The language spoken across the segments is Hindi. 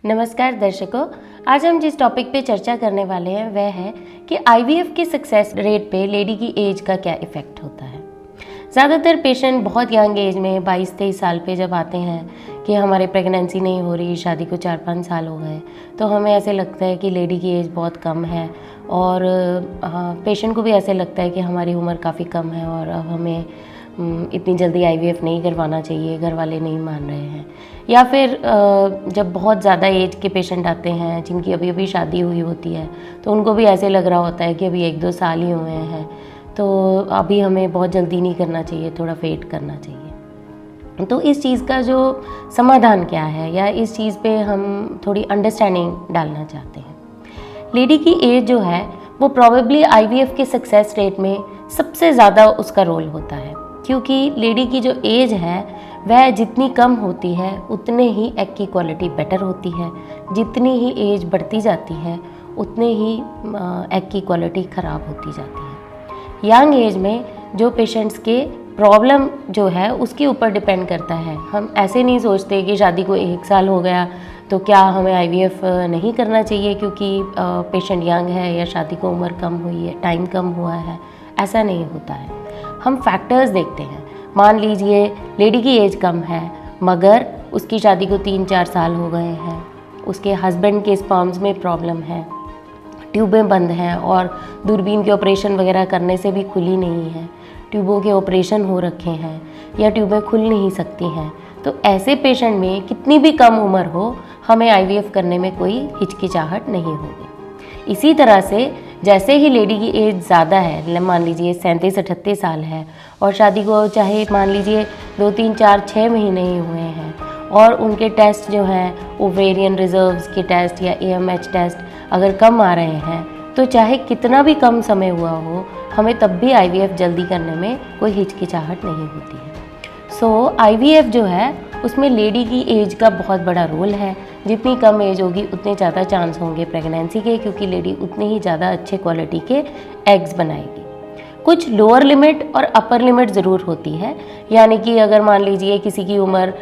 नमस्कार दर्शकों, आज हम जिस टॉपिक पे चर्चा करने वाले हैं वह है कि आईवीएफ के सक्सेस रेट पे लेडी की एज का क्या इफ़ेक्ट होता है। ज़्यादातर पेशेंट बहुत यंग एज में 22-23 साल पे जब आते हैं कि हमारे प्रेगनेंसी नहीं हो रही, शादी को 4-5 साल हो गए, तो हमें ऐसे लगता है कि लेडी की एज बहुत कम है और पेशेंट को भी ऐसे लगता है कि हमारी उम्र काफ़ी कम है और अब हमें इतनी जल्दी आईवीएफ नहीं करवाना चाहिए, घर वाले नहीं मान रहे हैं। या फिर जब बहुत ज़्यादा एज के पेशेंट आते हैं जिनकी अभी अभी शादी हुई होती है तो उनको भी ऐसे लग रहा होता है कि अभी 1-2 साल ही हुए हैं, तो अभी हमें बहुत जल्दी नहीं करना चाहिए, थोड़ा वेट करना चाहिए। तो इस चीज़ का जो समाधान क्या है या इस चीज़ पे हम थोड़ी अंडरस्टैंडिंग डालना चाहते हैं। लेडी की एज जो है वो प्रोबेबली आईवीएफ के सक्सेस रेट में सबसे ज़्यादा उसका रोल होता है, क्योंकि लेडी की जो एज है वह जितनी कम होती है उतने ही एग की क्वालिटी बेटर होती है, जितनी ही एज बढ़ती जाती है उतने ही एग की क्वालिटी ख़राब होती जाती है। यंग एज में जो पेशेंट्स के प्रॉब्लम जो है उसके ऊपर डिपेंड करता है। हम ऐसे नहीं सोचते कि शादी को 1 साल हो गया तो क्या हमें आईवीएफ नहीं करना चाहिए क्योंकि पेशेंट यंग है या शादी को उम्र कम हुई है, टाइम कम हुआ है, ऐसा नहीं होता है। हम फैक्टर्स देखते हैं। मान लीजिए लेडी की एज कम है मगर उसकी शादी को 3-4 साल हो गए हैं, उसके हस्बैंड के स्पर्म्स में प्रॉब्लम है, ट्यूबें बंद हैं और दूरबीन के ऑपरेशन वगैरह करने से भी खुली नहीं है, ट्यूबों के ऑपरेशन हो रखे हैं या ट्यूबें खुल नहीं सकती हैं, तो ऐसे पेशेंट में कितनी भी कम उम्र हो हमें आईवीएफ करने में कोई हिचकिचाहट नहीं होगी। इसी तरह से जैसे ही लेडी की एज ज़्यादा है, मान लीजिए 37-38 साल है और शादी को चाहे मान लीजिए 2-3-4-6 महीने ही हुए हैं और उनके टेस्ट जो हैं ओवेरियन रिजर्व्स के टेस्ट या AMH टेस्ट अगर कम आ रहे हैं तो चाहे कितना भी कम समय हुआ हो हमें तब भी आईवीएफ जल्दी करने में कोई हिचकिचाहट नहीं होती है। सो आईवीएफ जो है उसमें लेडी की एज का बहुत बड़ा रोल है। जितनी कम एज होगी उतने ज़्यादा चांस होंगे प्रेगनेंसी के, क्योंकि लेडी उतनी ही ज़्यादा अच्छे क्वालिटी के एग्स बनाएगी। कुछ लोअर लिमिट और अपर लिमिट ज़रूर होती है, यानी कि अगर मान लीजिए किसी की उम्र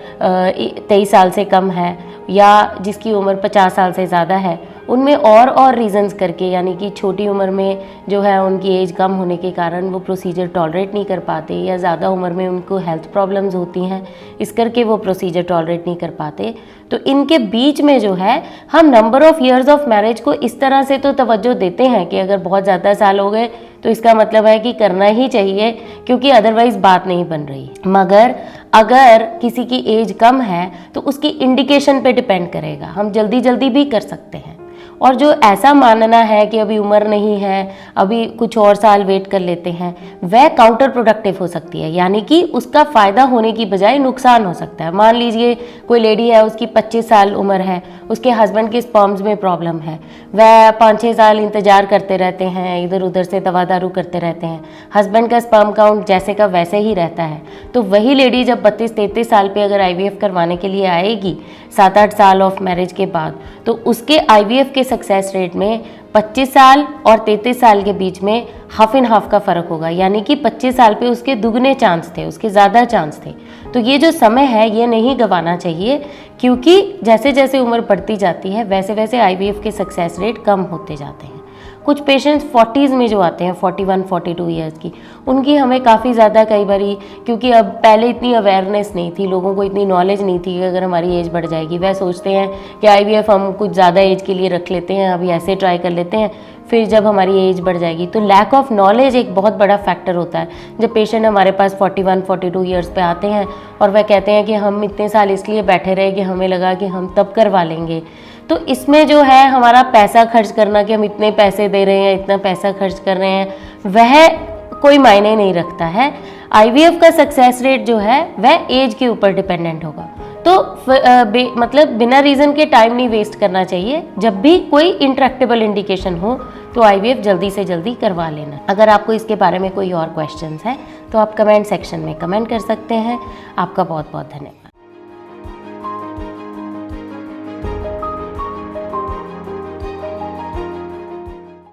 23 साल से कम है या जिसकी उम्र 50 साल से ज़्यादा है, उनमें और रीज़न्स करके, यानी कि छोटी उम्र में जो है उनकी एज कम होने के कारण वो प्रोसीजर टॉलरेट नहीं कर पाते या ज़्यादा उम्र में उनको हेल्थ प्रॉब्लम्स होती हैं, इस करके वो प्रोसीजर टॉलरेट नहीं कर पाते, तो इनके बीच में जो है हम number of years of marriage को इस तरह से तो तवज्जो देते हैं कि अगर बहुत ज़्यादा साल हो गए तो इसका मतलब है कि करना ही चाहिए क्योंकि अदरवाइज़ बात नहीं बन रही। मगर अगर किसी की एज कम है तो उसकी इंडिकेशन पे डिपेंड करेगा, हम जल्दी भी कर सकते हैं। और जो ऐसा मानना है कि अभी उम्र नहीं है, अभी कुछ और साल वेट कर लेते हैं, वह काउंटर प्रोडक्टिव हो सकती है, यानी कि उसका फ़ायदा होने की बजाय नुकसान हो सकता है। मान लीजिए कोई लेडी है, उसकी 25 साल उम्र है, उसके हस्बैंड के स्पर्म्स में प्रॉब्लम है, वह 5-6 साल इंतज़ार करते रहते हैं, इधर उधर से दवा दारू करते रहते हैं, हस्बैंड का स्पर्म काउंट जैसे का वैसे ही रहता है, तो वही लेडी जब 32-33 साल पे अगर आईवीएफ करवाने के लिए आएगी 7-8 साल ऑफ मैरिज के बाद, तो उसके आईवीएफ के सक्सेस रेट में 25 साल और 33 साल के बीच में हाफ एंड हाफ का फ़र्क होगा, यानी कि 25 साल पे उसके दुगने चांस थे, उसके ज़्यादा चांस थे। तो ये जो समय है ये नहीं गंवाना चाहिए, क्योंकि जैसे जैसे उम्र बढ़ती जाती है वैसे वैसे आईवीएफ के सक्सेस रेट कम होते जाते हैं। कुछ पेशेंट्स 40s में जो आते हैं 41-42 ईयर्स की, उनकी हमें काफ़ी ज़्यादा कई बारी, क्योंकि अब पहले इतनी अवेयरनेस नहीं थी, लोगों को इतनी नॉलेज नहीं थी कि अगर हमारी एज बढ़ जाएगी, वह सोचते हैं कि आईवीएफ हम कुछ ज़्यादा एज के लिए रख लेते हैं, अभी ऐसे ट्राई कर लेते हैं, फिर जब हमारी एज बढ़ जाएगी। तो लैक ऑफ नॉलेज एक बहुत बड़ा फैक्टर होता है। जब पेशेंट हमारे पास 41-42 ईयर्स पे आते हैं और वह कहते हैं कि हम इतने साल इसलिए बैठे रहे कि हमें लगा कि हम तब करवा लेंगे, तो इसमें जो है हमारा पैसा खर्च करना कि हम इतने पैसे दे रहे हैं, इतना पैसा खर्च कर रहे हैं, वह कोई मायने नहीं रखता है। आईवीएफ का सक्सेस रेट जो है वह एज के ऊपर डिपेंडेंट होगा। तो मतलब बिना रीज़न के टाइम नहीं वेस्ट करना चाहिए। जब भी कोई इंट्रैक्टेबल इंडिकेशन हो तो आईवीएफ जल्दी से जल्दी करवा लेना। अगर आपको इसके बारे में कोई और क्वेश्चंस है तो आप कमेंट सेक्शन में कमेंट कर सकते हैं। आपका बहुत बहुत धन्यवाद।